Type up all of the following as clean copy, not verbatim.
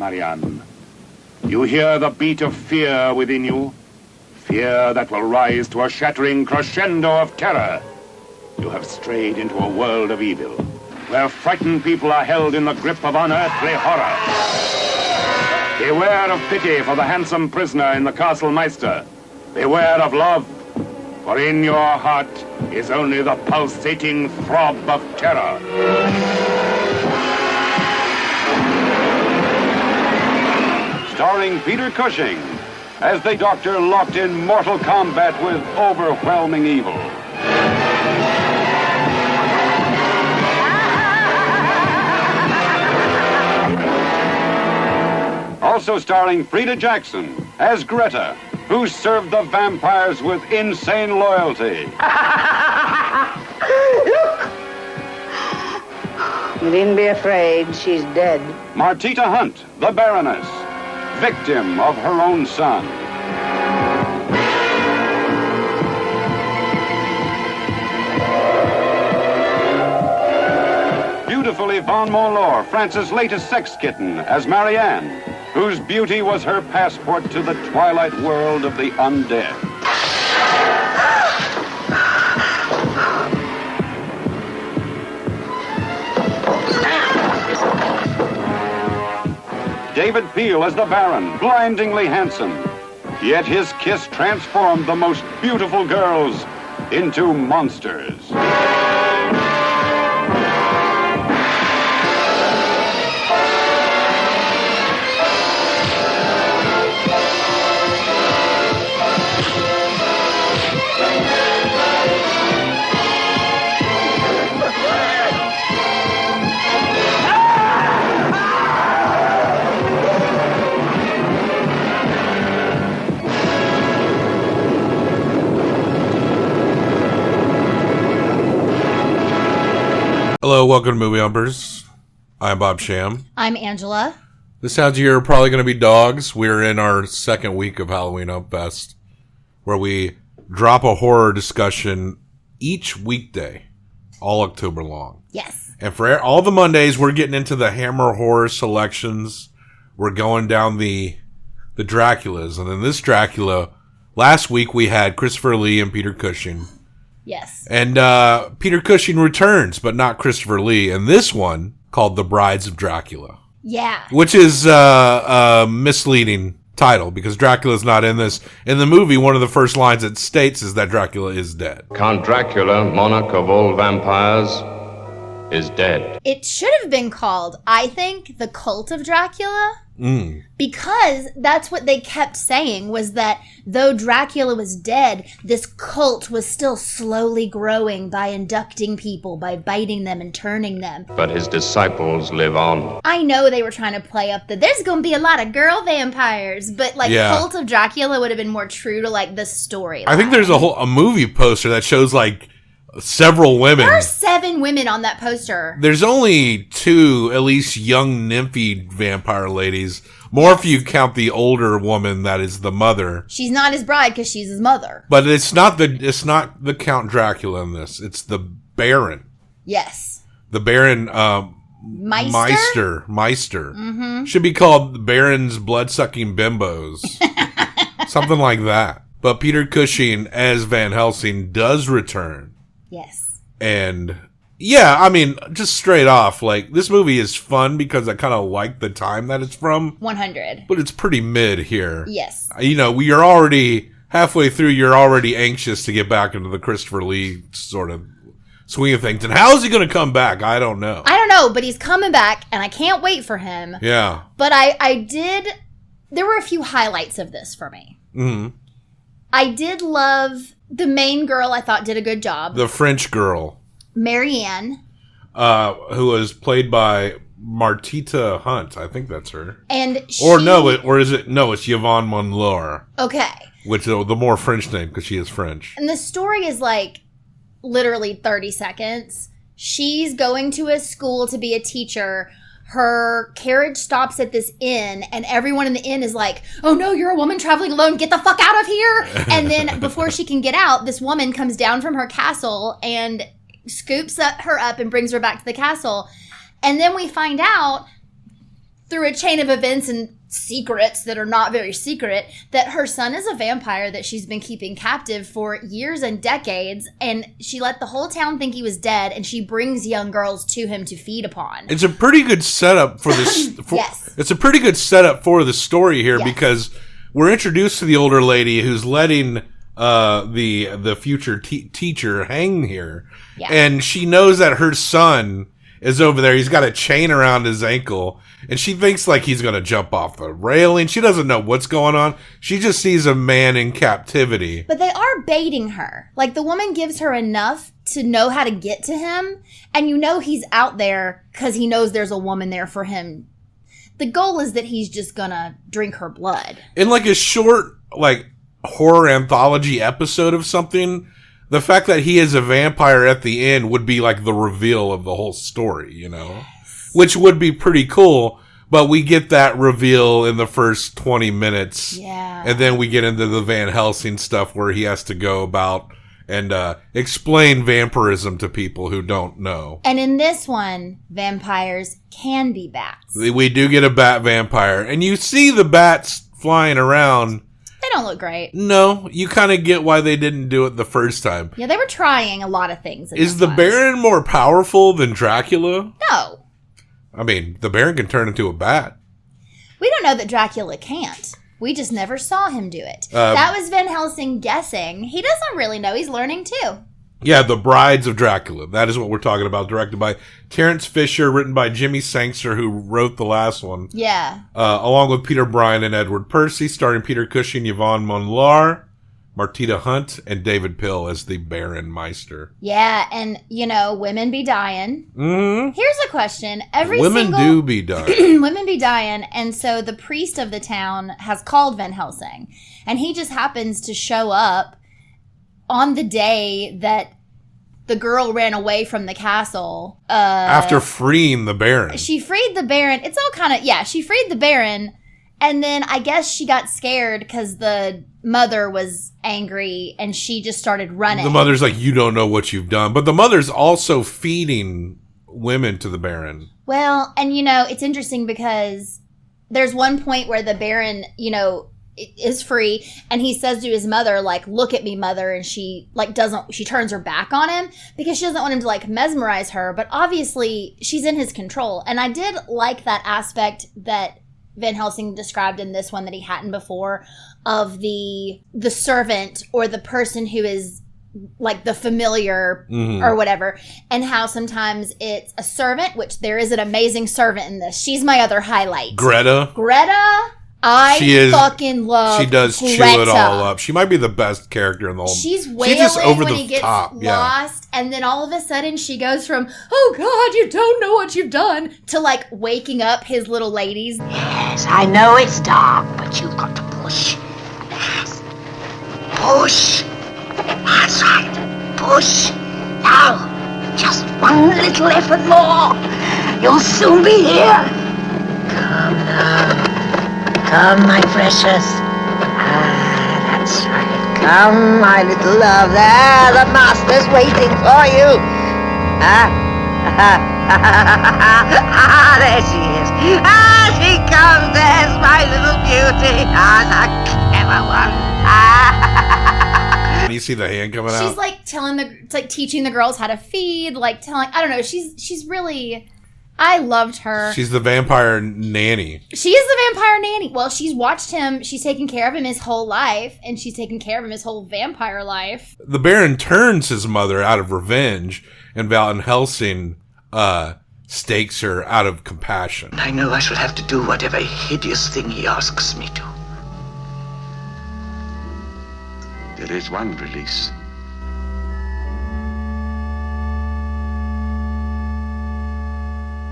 Marianne. You hear the beat of fear within you? Fear that will rise to a shattering crescendo of terror. You have strayed into a world of evil, where frightened people are held in the grip of unearthly horror. Beware of pity for the handsome prisoner in the Castle Meister. Beware of love, for in your heart is only the pulsating throb of terror. Starring Peter Cushing as the Doctor locked in mortal combat with overwhelming evil. Also starring Frida Jackson as Greta, who served the vampires with insane loyalty. You needn't be afraid, she's dead. Martita Hunt, the Baroness, victim of her own son. Beautiful Yvonne Monlore, France's latest sex kitten, as Marianne, whose beauty was her passport to the twilight world of the undead. David Peel as the Baron, blindingly handsome. Yet his kiss transformed the most beautiful girls into monsters. Hello, welcome to Movie Umpers. I'm Bob Sham. I'm Angela. This sounds like you're probably going to be dogs. We're in our second week of Halloween Ump Fest, where we drop a horror discussion each weekday, all October long. Yes. And for all the Mondays, we're getting into the Hammer horror selections. We're going down the Draculas. And in this Dracula, last week we had Christopher Lee and Peter Cushing. Yes. And Peter Cushing returns, but not Christopher Lee. And this one, called The Brides of Dracula. Yeah. Which is a misleading title, because Dracula's not in this. In the movie, one of the first lines it states is that Dracula is dead. Count Dracula, monarch of all vampires, is dead. It should have been called, I think, The Cult of Dracula. Because that's what they kept saying, was that though Dracula was dead, this cult was still slowly growing by inducting people, by biting them and turning them. But his disciples live on. I know they were trying to play up that there's going to be a lot of girl vampires, but Cult of Dracula would have been more true to the story. I think there's a movie poster that shows several women. There are 7 women on that poster. There's only 2, at least, young nymphy vampire ladies. More if you count the older woman that is the mother. She's not his bride because she's his mother. But it's not the Count Dracula in this. It's the Baron. Yes. The Baron Meister. Mm-hmm. Should be called the Baron's blood-sucking bimbos. Something like that. But Peter Cushing as Van Helsing does return. Yes. And yeah, I mean, just straight off, this movie is fun because I kind of like the time that it's from. 100. But it's pretty mid here. Yes. We are already halfway through. You're already anxious to get back into the Christopher Lee sort of swing of things. And how is he going to come back? I don't know. But he's coming back, and I can't wait for him. Yeah. But there were a few highlights of this for me. Mm-hmm. I did love the main girl. I thought did a good job. The French girl. Marianne. Who was played by Martita Hunt. I think that's her. And it's Yvonne Monlore. Okay. Which is the more French name because she is French. And the story is literally 30 seconds. She's going to a school to be a teacher. Her carriage stops at this inn, and everyone in the inn is like, oh no, you're a woman traveling alone, get the fuck out of here. And then before she can get out, this woman comes down from her castle and scoops her up and brings her back to the castle. And then we find out through a chain of events and secrets that are not very secret, that her son is a vampire that she's been keeping captive for years and decades, and she let the whole town think he was dead, and she brings young girls to him to feed upon. It's a pretty good setup for this. Yes. It's a pretty good setup for the story here, Yes. because we're introduced to the older lady who's letting the future teacher hang here. Yeah. And she knows that her son is over there. He's got a chain around his ankle, and she thinks like he's going to jump off the railing. She doesn't know what's going on. She just sees a man in captivity. But they are baiting her. Like, the woman gives her enough to know how to get to him, and you know he's out there because he knows there's a woman there for him. The goal is that he's just going to drink her blood. In like a short, like, horror anthology episode of something, the fact that he is a vampire at the end would be like the reveal of the whole story, you know? Yes. Which would be pretty cool, but we get that reveal in the first 20 minutes. Yeah. And then we get into the Van Helsing stuff where he has to go about and explain vampirism to people who don't know. And in this one, vampires can be bats. We do get a bat vampire, and you see the bats flying around. They don't look great. No, you kind of get why they didn't do it the first time. Yeah, they were trying a lot of things. Is the Baron more powerful than Dracula? No. I mean, the Baron can turn into a bat. We don't know that Dracula can't. We just never saw him do it. That was Van Helsing guessing. He doesn't really know. He's learning too. Yeah, The Brides of Dracula. That is what we're talking about. Directed by Terence Fisher, written by Jimmy Sangster, who wrote the last one. Yeah. Along with Peter Bryan and Edward Percy, starring Peter Cushing, Yvonne Monlar, Martita Hunt, and David Pill as the Baron Meister. Yeah, and, you know, women be dying. Mm-hmm. Here's a question. Women do be dying. Women be dying, and so the priest of the town has called Van Helsing, and he just happens to show up on the day that the girl ran away from the castle. After freeing the Baron. She freed the Baron. It's all kind of, yeah, she freed the Baron, and then I guess she got scared because the mother was angry, and she just started running. The mother's like, you don't know what you've done. But the mother's also feeding women to the Baron. Well, and, you know, it's interesting because there's one point where the Baron, you know, is free, and he says to his mother, like, look at me, mother, and she, like, she turns her back on him because she doesn't want him to, like, mesmerize her, but obviously she's in his control. And I did like that aspect that Van Helsing described in this one that he hadn't before, of the servant or the person who is like the familiar or whatever, and how sometimes it's a servant, which there is an amazing servant in this. She's my other highlight. Greta, fucking love. She does Greta. chew it all up. She might be the best character in the whole. She's wailing just over when the he gets top. lost, and then all of a sudden she goes from, oh God, you don't know what you've done, to like waking up his little ladies. Yes, I know it's dark, but you've got to push. Yes. Push. That's right. Push. Now, just one little effort more. You'll soon be here. Come now. Come, my precious. That's right. Come, my little love. There, the master's waiting for you. There she is. She comes. There's my little beauty. The clever one. And you see the hand coming out. She's like teaching the girls how to feed, like telling, I don't know, she's really, I loved her. She's the vampire nanny. She is the vampire nanny. Well, she's watched him, she's taken care of him his whole life, and she's taken care of him his whole vampire life. The Baron turns his mother out of revenge, and Van Helsing stakes her out of compassion. I know I shall have to do whatever hideous thing he asks me to. There is one release.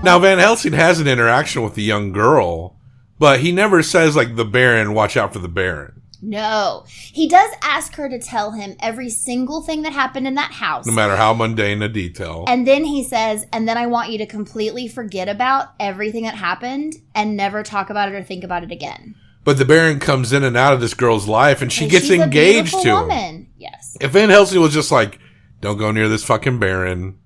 Now, Van Helsing has an interaction with the young girl, but he never says, like, the Baron, watch out for the Baron. No. He does ask her to tell him every single thing that happened in that house. No matter how mundane a detail. And then he says, and then I want you to completely forget about everything that happened and never talk about it or think about it again. But the Baron comes in and out of this girl's life, and she gets she's engaged a to woman. him. Yes. If Van Helsing was just like, don't go near this fucking Baron,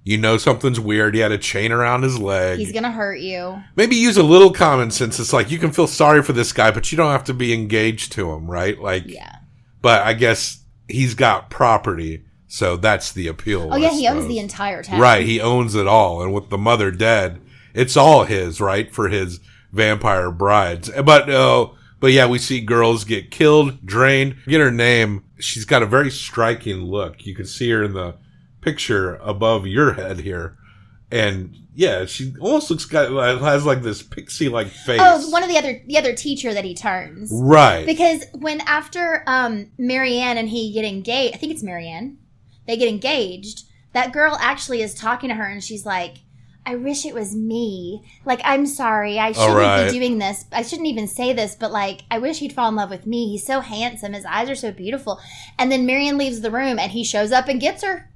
You know something's weird. He had a chain around his leg. He's gonna hurt you. Maybe use a little common sense. It's like, you can feel sorry for this guy, but you don't have to be engaged to him, right? Like, yeah. But I guess he's got property, so that's the appeal. Oh, yeah, he owns the entire town. Right, he owns it all. And with the mother dead, it's all his, right, for his vampire brides. But yeah, we see girls get killed, drained. Get her name. She's got a very striking look. You can see her in the picture above your head here. And yeah, she almost has like this pixie-like face. Oh, one of the other teacher that he turns. Right. Because when after Marianne and he get engaged, I think it's Marianne, they get engaged, that girl actually is talking to her and she's like, I wish it was me. Like, I'm sorry. I shouldn't be doing this. I shouldn't even say this, but like, I wish he'd fall in love with me. He's so handsome. His eyes are so beautiful. And then Marianne leaves the room and he shows up and gets her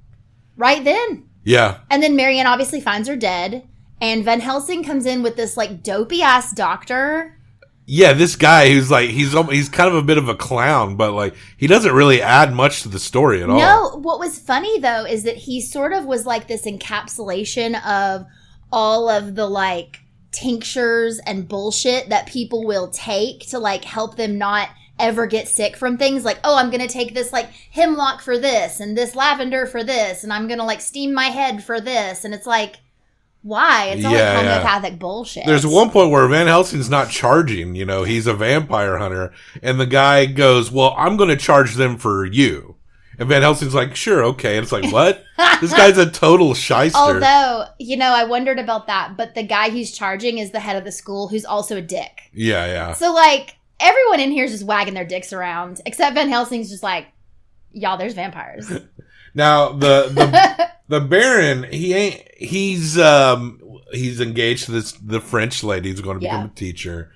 right then. Yeah. And then Marianne obviously finds her dead. And Van Helsing comes in with this like dopey ass doctor. Yeah, this guy who's like, he's kind of a bit of a clown, but like, he doesn't really add much to the story at all. No, what was funny though is that he sort of was like this encapsulation of all of the like tinctures and bullshit that people will take to like help them not ever get sick from things. Like, oh, I'm going to take this like hemlock for this and this lavender for this, and I'm going to like steam my head for this. And it's like, why? It's all like homeopathic bullshit. There's one point where Van Helsing's not charging, he's a vampire hunter, and the guy goes, well, I'm going to charge them for you. And Van Helsing's like, sure, okay. And it's like, what? This guy's a total shyster. Although, I wondered about that, but the guy who's charging is the head of the school, who's also a dick. Yeah, yeah. So, like, everyone in here is just wagging their dicks around, except Van Helsing's just like, y'all, there's vampires. Now, the Baron, he's engaged to the French lady who's going to become a teacher,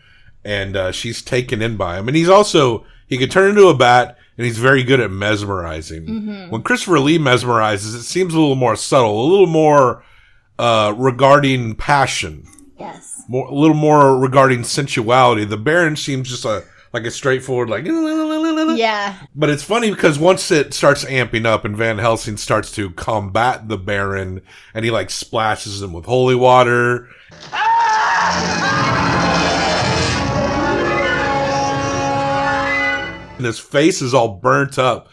and she's taken in by him. And he could turn into a bat, and he's very good at mesmerizing. Mm-hmm. When Christopher Lee mesmerizes, it seems a little more subtle, a little more regarding passion. Yes. A little more regarding sensuality. The Baron seems just like a straightforward, like... Yeah. But it's funny because once it starts amping up and Van Helsing starts to combat the Baron, and he like splashes him with holy water. And his face is all burnt up.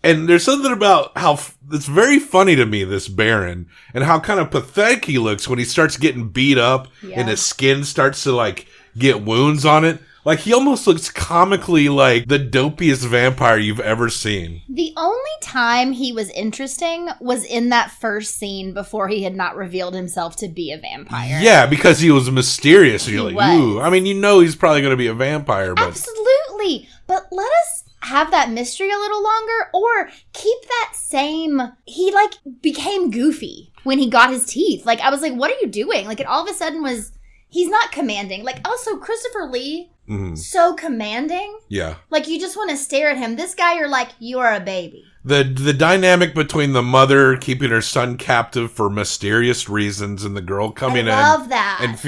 And there's something about how it's very funny to me, this Baron, and how kind of pathetic he looks when he starts getting beat up and his skin starts to like get wounds on it. Like, he almost looks comically like the dopiest vampire you've ever seen. The only time he was interesting was in that first scene before he had not revealed himself to be a vampire. Yeah, because he was mysterious. And you're like, ooh. I mean, he's probably going to be a vampire. But... Absolutely. But let us have that mystery a little longer, or keep that same... He, like, became goofy when he got his teeth. Like, I was like, what are you doing? Like, it all of a sudden was... He's not commanding. Like, also, Christopher Lee... Mm-hmm. So commanding. Yeah. Like, you just want to stare at him. This guy, you're like, you are a baby. The dynamic between the mother keeping her son captive for mysterious reasons and the girl coming in. I love that. And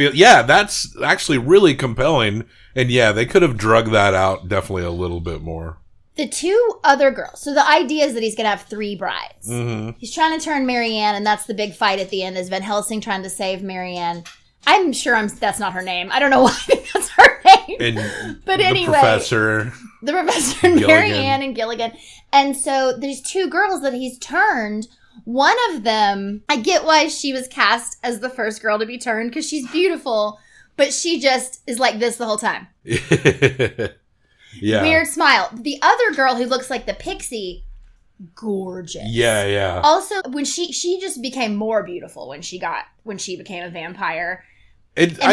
that's actually really compelling. And yeah, they could have drug that out definitely a little bit more. The two other girls. So the idea is that he's going to have 3 brides. Mm-hmm. He's trying to turn Marianne, and that's the big fight at the end, is Van Helsing trying to save Marianne. I'm sure that's not her name. I don't know why that's her name. But anyway. The professor and Marianne and Gilligan. And so there's 2 girls that he's turned. One of them, I get why she was cast as the first girl to be turned, because she's beautiful. But she just is like this the whole time. Yeah. Weird smile. The other girl who looks like the pixie, gorgeous. Yeah, yeah. Also, when she just became more beautiful when she became a vampire.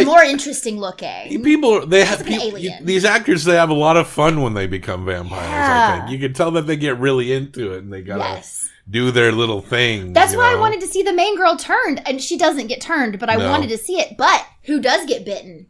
More interesting looking. These actors, they have a lot of fun when they become vampires. Yeah. I think you can tell that they get really into it and they gotta do their little thing. That's why I wanted to see the main girl turned, and she doesn't get turned, but I wanted to see it. But who does get bitten?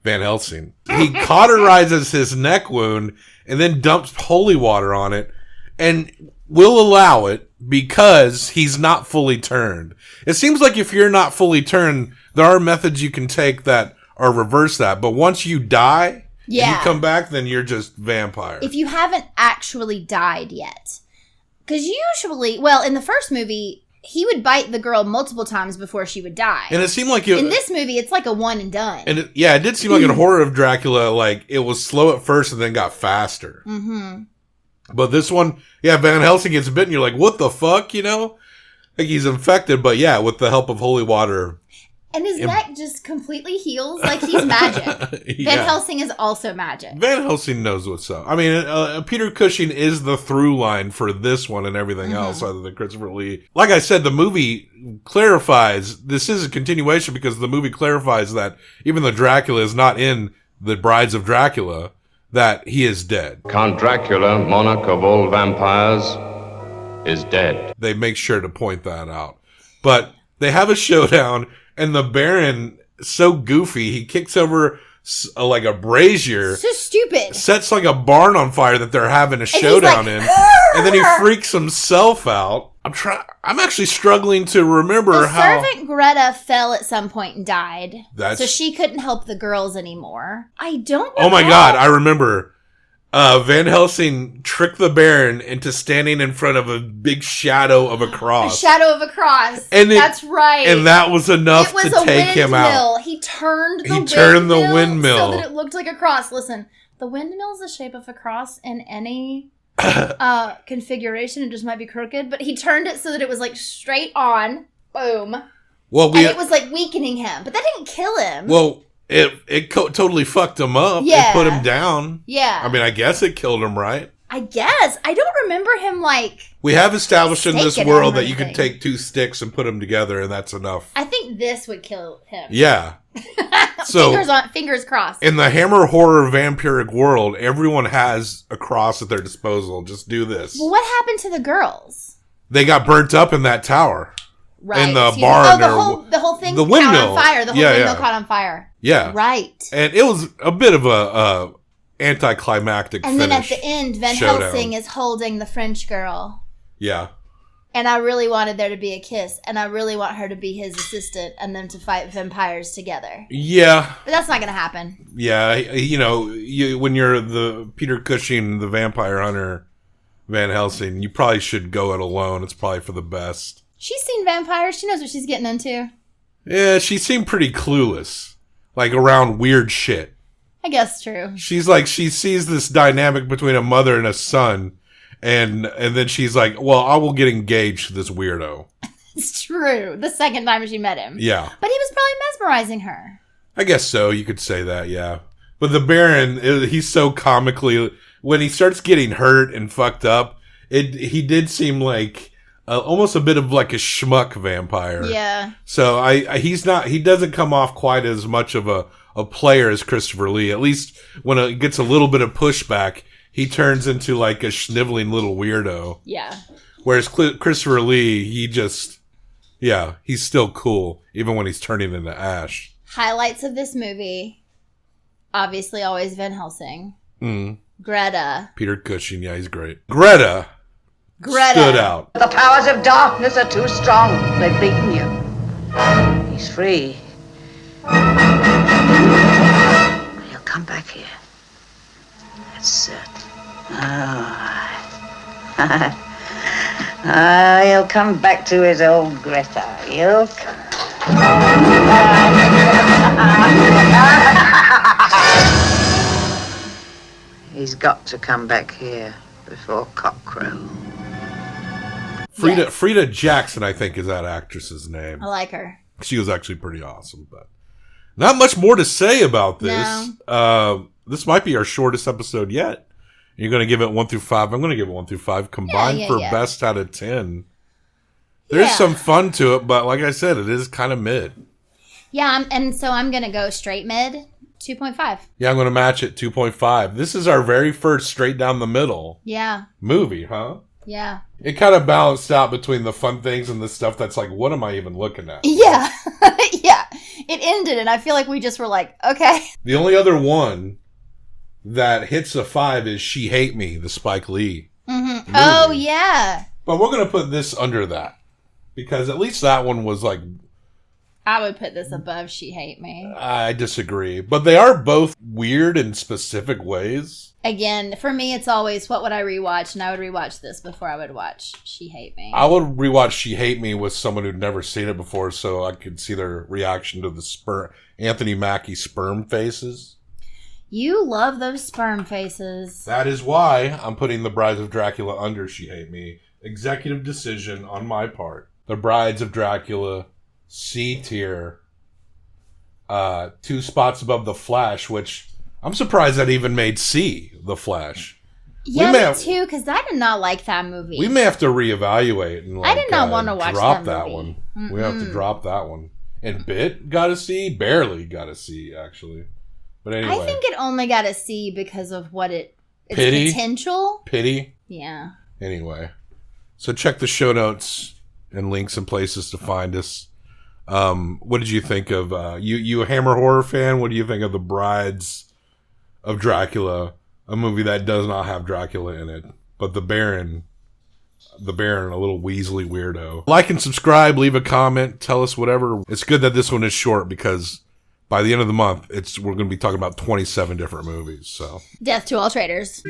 Van Helsing. He cauterizes his neck wound and then dumps holy water on it, and will allow it because he's not fully turned. It seems like if you're not fully turned, there are methods you can take that are reverse that. But once you die, and you come back, then you're just vampire. If you haven't actually died yet. Because usually, well, in the first movie, he would bite the girl multiple times before she would die. And it seemed like in this movie, it's like a one and done. And it did seem like in Horror of Dracula, like it was slow at first and then got faster. Mm-hmm. But this one, Van Helsing gets bitten. You're like, what the fuck, Like he's infected, but with the help of holy water. And his neck just completely heals like he's magic. Van Helsing is also magic. Van Helsing knows what's up. I mean, Peter Cushing is the through line for this one and everything else, other than Christopher Lee. Like I said, the movie clarifies, this is a continuation because the movie clarifies that even though Dracula is not in the Brides of Dracula, that he is dead. Count Dracula, monarch of all vampires, is dead. They make sure to point that out. But they have a showdown. And the Baron, so goofy, he kicks over like a brazier. So stupid. Sets like a barn on fire that they're having a showdown in. And then he freaks himself out. I'm actually struggling to remember how. Servant Greta fell at some point and died. So she couldn't help the girls anymore. I don't know. Oh my God, I remember. Van Helsing tricked the Baron into standing in front of a big shadow of a cross. A shadow of a cross. That's right. And that was enough to take him out. He turned the windmill so that it looked like a cross. Listen, the windmill is the shape of a cross in any configuration. It just might be crooked, but he turned it so that it was like straight on. Boom. Well, and it was like weakening him, but that didn't kill him. Well, It totally fucked him up. Yeah. It put him down. Yeah. I mean, I guess it killed him, right? I guess. I don't remember him like... We have established in this world that you can take two sticks and put them together, and that's enough. I think this would kill him. Yeah. So fingers crossed. In the Hammer horror vampiric world, everyone has a cross at their disposal. Just do this. Well, what happened to the girls? They got burnt up in that tower. Right. In the barn. The whole thing the windmill. caught on fire. The whole windmill caught on fire. Yeah. Right. And it was a bit of a anticlimactic and finish. then at the end, Van Helsing is holding the French girl. Yeah. And I really wanted there to be a kiss. And I really want her to be his assistant and them to fight vampires together. Yeah. But that's not going to happen. Yeah. When you're the Peter Cushing, the vampire hunter, Van Helsing, you probably should go it alone. It's probably for the best. She's seen vampires. She knows what she's getting into. Yeah, she seemed pretty clueless. Like, around weird shit. I guess true. She's like, she sees this dynamic between a mother and a son. And then she's like, well, I will get engaged to this weirdo. It's true. The second time she met him. Yeah. But he was probably mesmerizing her. I guess so. You could say that, yeah. But the Baron, he's so comically... When he starts getting hurt and fucked up, he did seem like... almost a bit of like a schmuck vampire. Yeah. So he doesn't come off quite as much of a player as Christopher Lee. At least when it gets a little bit of pushback, he turns into like a schniveling little weirdo. Yeah. Whereas Christopher Lee, he's still cool, even when he's turning into ash. Highlights of this movie, obviously always Van Helsing. Greta. Peter Cushing, yeah, he's great. Greta. Stood out. The powers of darkness are too strong. They've beaten you. He's free. He'll come back here. That's certain. He'll come back to his old Greta. He'll come. He's got to come back here before cockcrow. Frida Jackson, I think, is that actress's name. I like her. She was actually pretty awesome, but not much more to say about this. No. This might be our shortest episode yet. You're going to give it 1 through 5. I'm going to give it 1 through 5 combined for best out of 10. There's some fun to it, but like I said, it is kind of mid. Yeah, and so I'm going to go straight mid, 2.5. Yeah, I'm going to match it 2.5. This is our very first straight down the middle movie, huh? Yeah. It kind of balanced out between the fun things and the stuff that's like, what am I even looking at? Yeah. Yeah. It ended, and I feel like we just were like, okay. The only other one that hits a 5 is She Hate Me, the Spike Lee movie. Oh, yeah. But we're going to put this under that. Because at least that one was like I would put this above She Hate Me. I disagree. But they are both weird in specific ways. Again, for me, it's always what would I rewatch, and I would rewatch this before I would watch She Hate Me. I would rewatch She Hate Me with someone who'd never seen it before, so I could see their reaction to the Anthony Mackie sperm faces. You love those sperm faces. That is why I'm putting The Brides of Dracula under She Hate Me. Executive decision on my part. The Brides of Dracula, C tier, 2 spots above The Flash, which I'm surprised that even made C, The Flash. Yeah, me too, because I did not like that movie. We may have to reevaluate and I did not want to watch drop that one. Mm-mm. We have to drop that one. And Bit got a C, barely got a C actually. But anyway, I think it only got a C because of what its potential. Pity. Yeah. Anyway, so check the show notes and links and places to find us. What did you think of you a Hammer horror fan? What do you think of The Brides of Dracula, a movie that does not have Dracula in it, but the Baron, a little Weasley weirdo? Like and subscribe, leave a comment, tell us whatever. It's good that this one is short because by the end of the month, we're going to be talking about 27 different movies. So, Death to all traitors.